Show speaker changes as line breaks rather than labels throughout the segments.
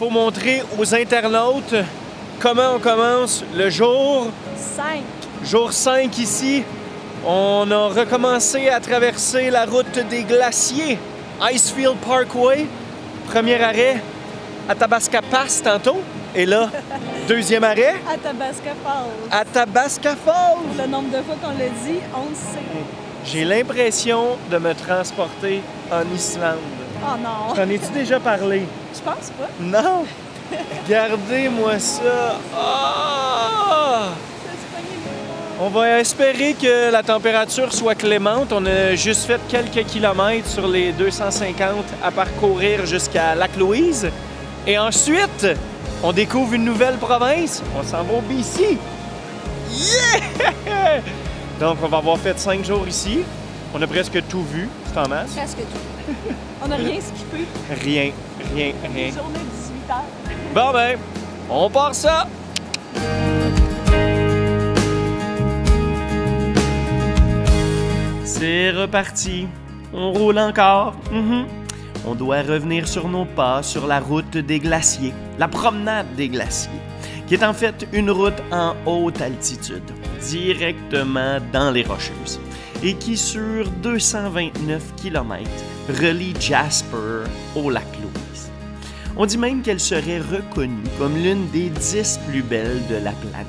faut montrer aux internautes comment on commence le jour
5.
Jour 5 ici. On a recommencé à traverser la route des glaciers, Icefield Parkway. Premier arrêt, Athabasca Pass tantôt. Et là, deuxième arrêt,
Athabasca Falls.
Athabasca Falls.
Le nombre de fois qu'on l'a dit, on le sait.
J'ai l'impression de me transporter en Islande.
Oh non!
T'en ai-tu déjà parlé?
Je pense pas.
Non! Regardez-moi ça! Ah! On va espérer que la température soit clémente. On a juste fait quelques kilomètres sur les 250 à parcourir jusqu'à Lac-Louise. Et ensuite, on découvre une nouvelle province. On s'en va au BC. Yeah! Donc, on va avoir fait 5 jours ici. On a presque tout vu. C'est en masse.
Presque tout. On n'a rien skippé.
Rien.
Une journée de 18 heures.
Bon ben, on part ça! C'est reparti. On roule encore. On doit revenir sur nos pas sur la route des glaciers, la promenade des glaciers, qui est en fait une route en haute altitude, directement dans les Rocheuses, et qui, sur 229 km, relie Jasper au lac Louise. On dit même qu'elle serait reconnue comme l'une des 10 plus belles de la planète.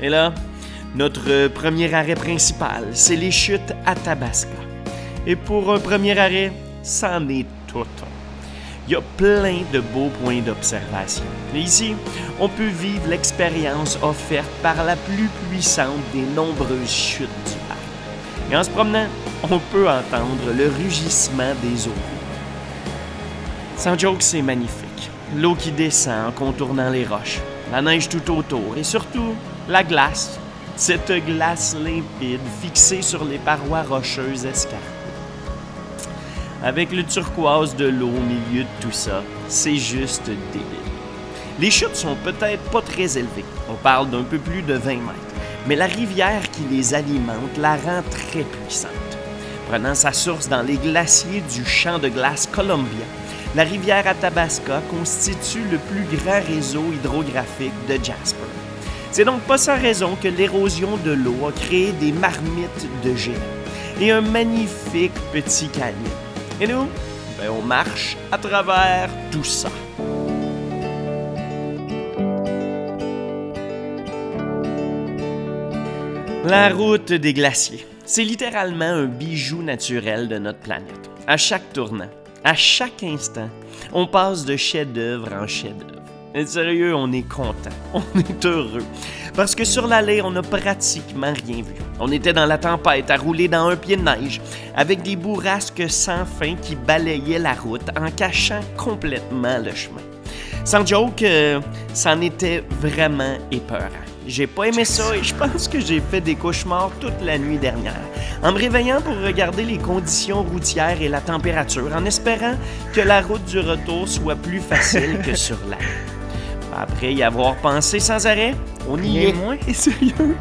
Et là, notre premier arrêt principal, c'est les chutes Athabasca. Et pour un premier arrêt, c'en est tout un. Il y a plein de beaux points d'observation. Et ici, on peut vivre l'expérience offerte par la plus puissante des nombreuses chutes du parc. Et en se promenant, on peut entendre le rugissement des eaux. Sans joke, c'est magnifique. L'eau qui descend en contournant les roches, la neige tout autour et surtout la glace. Cette glace limpide fixée sur les parois rocheuses escarpées. Avec le turquoise de l'eau au milieu de tout ça, c'est juste débile. Les chutes sont peut-être pas très élevées, on parle d'un peu plus de 20 mètres, mais la rivière qui les alimente la rend très puissante. Prenant sa source dans les glaciers du champ de glace Columbia, la rivière Athabasca constitue le plus grand réseau hydrographique de Jasper. C'est donc pas sans raison que l'érosion de l'eau a créé des marmites de géants et un magnifique petit canyon. Et nous, ben on marche à travers tout ça. La route des glaciers, c'est littéralement un bijou naturel de notre planète. À chaque tournant, à chaque instant, on passe de chef-d'œuvre en chef-d'œuvre. Et sérieux, on est content, on est heureux. Parce que sur l'allée, on n'a pratiquement rien vu. On était dans la tempête, à rouler dans un pied de neige, avec des bourrasques sans fin qui balayaient la route en cachant complètement le chemin. Sans joke, c'en était vraiment épeurant. J'ai pas aimé ça et je pense que j'ai fait des cauchemars toute la nuit dernière, en me réveillant pour regarder les conditions routières et la température, en espérant que la route du retour soit plus facile que sur l'allée. Après y avoir pensé sans arrêt, on y est. Moins sérieux,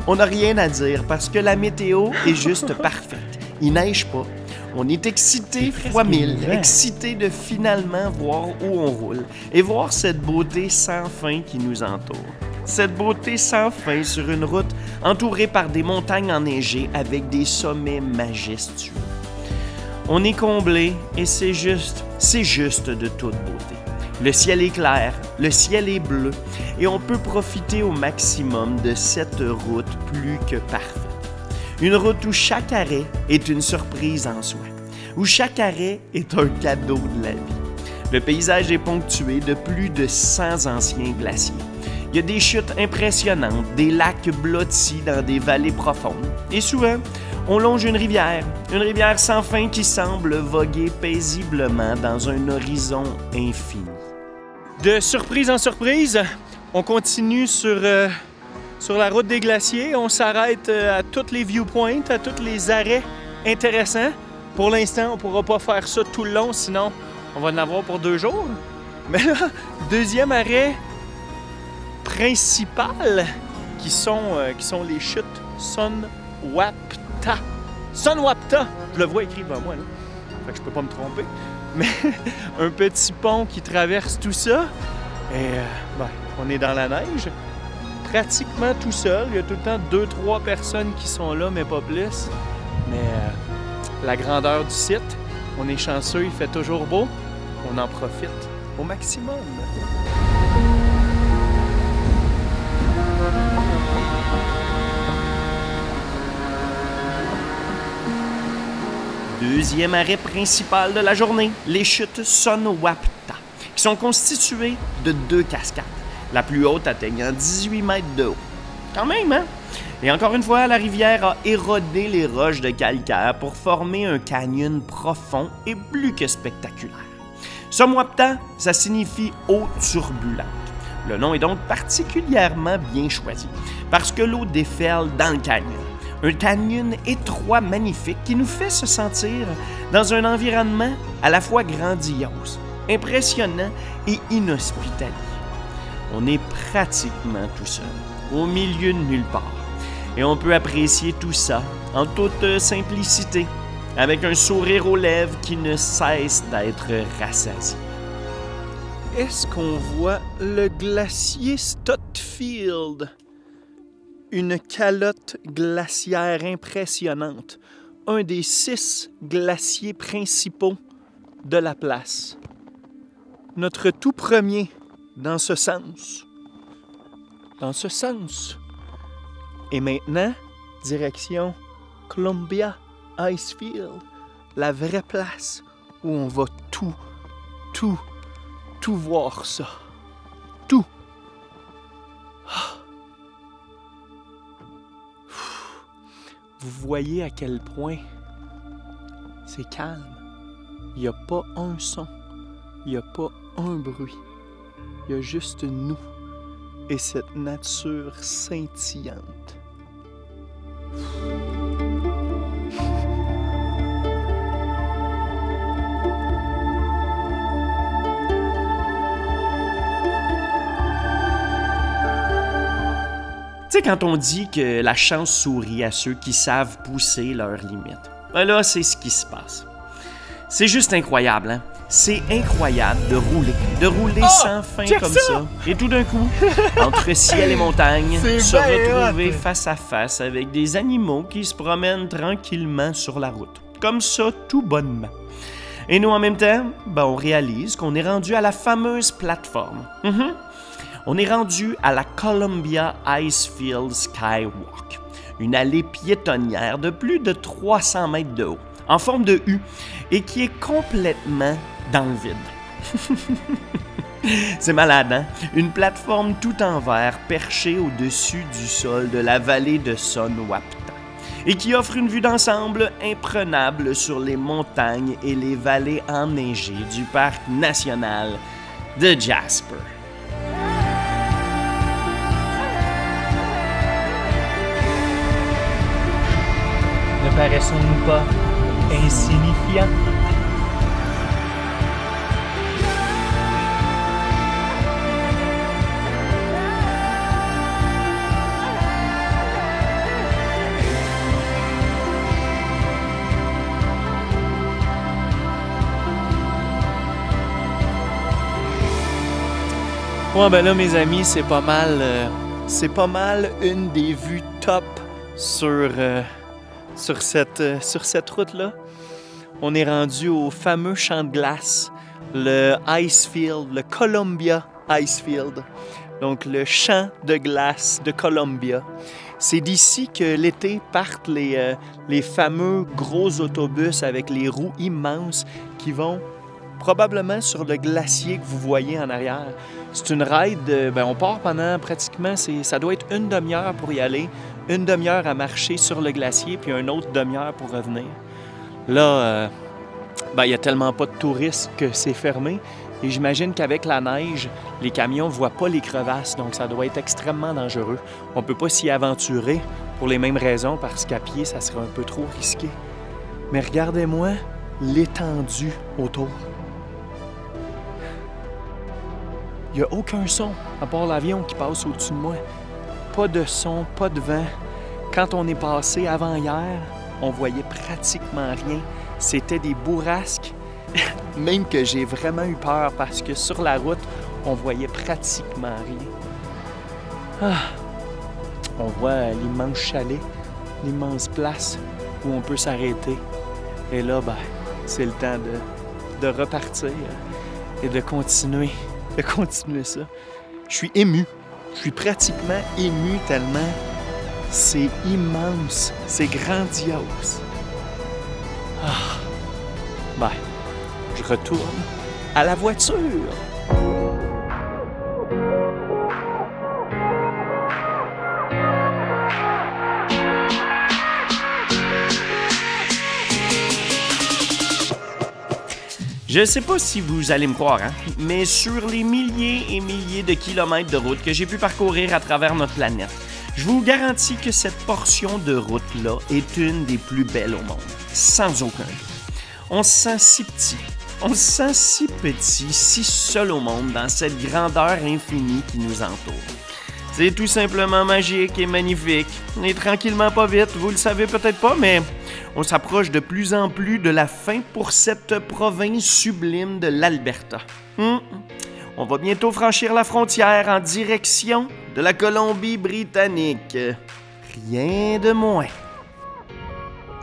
on n'a rien à dire parce que la météo est juste parfaite. Il neige pas. On est excité fois 1000, excité de finalement voir où on roule et voir cette beauté sans fin qui nous entoure. Cette beauté sans fin sur une route entourée par des montagnes enneigées avec des sommets majestueux. On est comblé et c'est juste de toute beauté. Le ciel est clair, le ciel est bleu et on peut profiter au maximum de cette route plus que parfaite. Une route où chaque arrêt est une surprise en soi, où chaque arrêt est un cadeau de la vie. Le paysage est ponctué de plus de 100 anciens glaciers. Il y a des chutes impressionnantes, des lacs blottis dans des vallées profondes. Et souvent, on longe une rivière sans fin qui semble voguer paisiblement dans un horizon infini. De surprise en surprise, on continue sur la route des glaciers. On s'arrête à tous les viewpoints, à tous les arrêts intéressants. Pour l'instant, on ne pourra pas faire ça tout le long, sinon on va en avoir pour 2 jours. Mais là, deuxième arrêt principal, qui sont les chutes Sunwapta. Sunwapta! Je le vois écrit devant moi, là. Fait que je peux pas me tromper. Mais un petit pont qui traverse tout ça.
Et on est dans la neige, pratiquement tout seul. Il y a tout le temps 2-3 personnes qui sont là, mais pas plus. Mais la grandeur du site, on est chanceux, il fait toujours beau. On en profite au maximum.
Deuxième arrêt principal de la journée, les chutes Sonwapta, qui sont constituées de 2 cascades, la plus haute atteignant 18 mètres de haut. Quand même, hein? Et encore une fois, la rivière a érodé les roches de calcaire pour former un canyon profond et plus que spectaculaire. Sonwapta, ça signifie eau turbulente. Le nom est donc particulièrement bien choisi, parce que l'eau déferle dans le canyon. Un canyon étroit magnifique qui nous fait se sentir dans un environnement à la fois grandiose, impressionnant et inhospitalier. On est pratiquement tout seul, au milieu de nulle part. Et on peut apprécier tout ça en toute simplicité, avec un sourire aux lèvres qui ne cesse d'être rassasié.
Est-ce qu'on voit le glacier Stotfield? Une calotte glaciaire impressionnante, un des 6 glaciers principaux de la place. Notre tout premier dans ce sens. Dans ce sens. Et maintenant, direction Columbia Icefield, la vraie place où on va tout voir ça. Tout. Vous voyez à quel point c'est calme. Il n'y a pas un son, il n'y a pas un bruit. Il y a juste nous et cette nature scintillante.
Tu sais, quand on dit que la chance sourit à ceux qui savent pousser leurs limites, ben là, c'est ce qui se passe. C'est juste incroyable, hein? C'est incroyable de rouler sans fin comme ça. Et tout d'un coup, entre ciel et montagne, se retrouver face à face avec des animaux qui se promènent tranquillement sur la route. Comme ça, tout bonnement. Et nous, en même temps, ben, on réalise qu'on est rendu à la fameuse plateforme. On est rendu à la Columbia Icefield Skywalk, une allée piétonnière de plus de 300 mètres de haut, en forme de U, et qui est complètement dans le vide. C'est malade, hein? Une plateforme tout en verre perchée au-dessus du sol de la vallée de Sonwapta, et qui offre une vue d'ensemble imprenable sur les montagnes et les vallées enneigées du parc national de Jasper.
Ne paraissons-nous pas insignifiants? Ouais, ben là, mes amis, c'est pas mal une des vues top sur cette route-là. On est rendu au fameux champ de glace, le Icefield, le Columbia Icefield. Donc, le champ de glace de Columbia. C'est d'ici que l'été partent les fameux gros autobus avec les roues immenses qui vont probablement sur le glacier que vous voyez en arrière. C'est une ride, on part pendant pratiquement, ça doit être une demi-heure pour y aller, une demi-heure à marcher sur le glacier, puis une autre demi-heure pour revenir. Là, il n'y a tellement pas de touristes que c'est fermé. Et j'imagine qu'avec la neige, les camions ne voient pas les crevasses, donc ça doit être extrêmement dangereux. On ne peut pas s'y aventurer pour les mêmes raisons, parce qu'à pied, ça serait un peu trop risqué. Mais regardez-moi l'étendue autour. Il n'y a aucun son, à part l'avion qui passe au-dessus de moi. Pas de son, pas de vent. Quand on est passé avant hier, on voyait pratiquement rien. C'était des bourrasques. Même que j'ai vraiment eu peur parce que sur la route, on voyait pratiquement rien. Ah. On voit l'immense chalet, l'immense place où on peut s'arrêter. Et là, ben, c'est le temps de repartir et de continuer ça. Je suis ému. Je suis pratiquement ému tellement c'est immense, c'est grandiose. Ah. Ben, je retourne à la voiture.
Je sais pas si vous allez me croire, hein, mais sur les milliers et milliers de kilomètres de route que j'ai pu parcourir à travers notre planète, je vous garantis que cette portion de route-là est une des plus belles au monde, sans aucun doute. On se sent si petit, on se sent si petit, si seul au monde dans cette grandeur infinie qui nous entoure. C'est tout simplement magique et magnifique. Et tranquillement pas vite, vous le savez peut-être pas, mais on s'approche de plus en plus de la fin pour cette province sublime de l'Alberta. On va bientôt franchir la frontière en direction de la Colombie-Britannique. Rien de moins.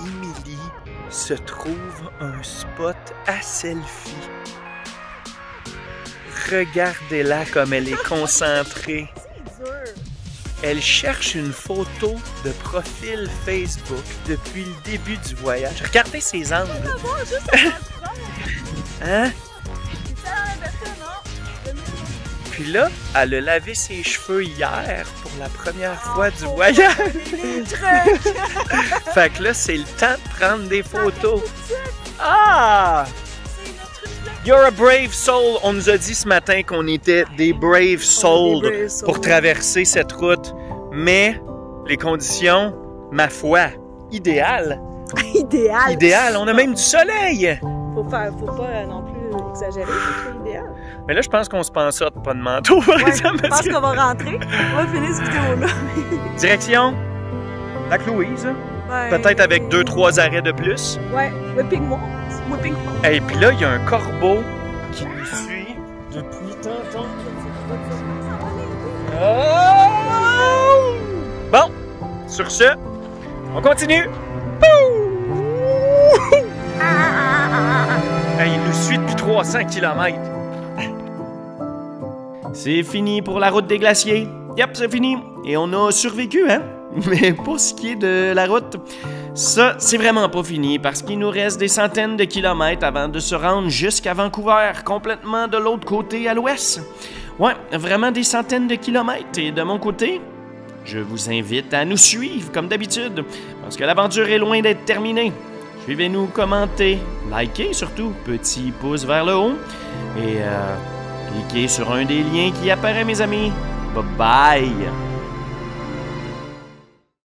Émilie se trouve un spot à selfie. Regardez-la comme elle est concentrée. Elle cherche une photo de profil Facebook depuis le début du voyage. Regardez ses angles. Hein? Puis là, elle a lavé ses cheveux hier pour la première fois du voyage. Fait que là, c'est le temps de prendre des photos. Ah! You're a brave soul. On nous a dit ce matin qu'on était des brave souls pour traverser cette route. Mais les conditions, ma foi, idéales.
Idéal.
Idéales. On a même du soleil.
Faut pas non plus exagérer, c'est trop idéal.
Mais là, je pense qu'on se pense ça, pas de manteau, par exemple.
Je pense qu'on va rentrer. On va finir cette vidéo-là.
Direction Lac-Louise.
Ouais.
Peut-être avec 2-3 arrêts de plus.
Ouais, Whipping Falls.
Et puis là, il y a un corbeau qui nous suit depuis tantôt. Oh! Bon, sur ce, on continue. Hey, il nous suit depuis 300 km.
C'est fini pour la route des glaciers. Yep, c'est fini. Et on a survécu, hein? Mais pour ce qui est de la route, ça, c'est vraiment pas fini parce qu'il nous reste des centaines de kilomètres avant de se rendre jusqu'à Vancouver, complètement de l'autre côté à l'ouest. Ouais, vraiment des centaines de kilomètres. Et de mon côté, je vous invite à nous suivre comme d'habitude parce que l'aventure est loin d'être terminée. Suivez-nous, commentez, likez surtout, petit pouce vers le haut et cliquez sur un des liens qui apparaît, mes amis. Bye bye!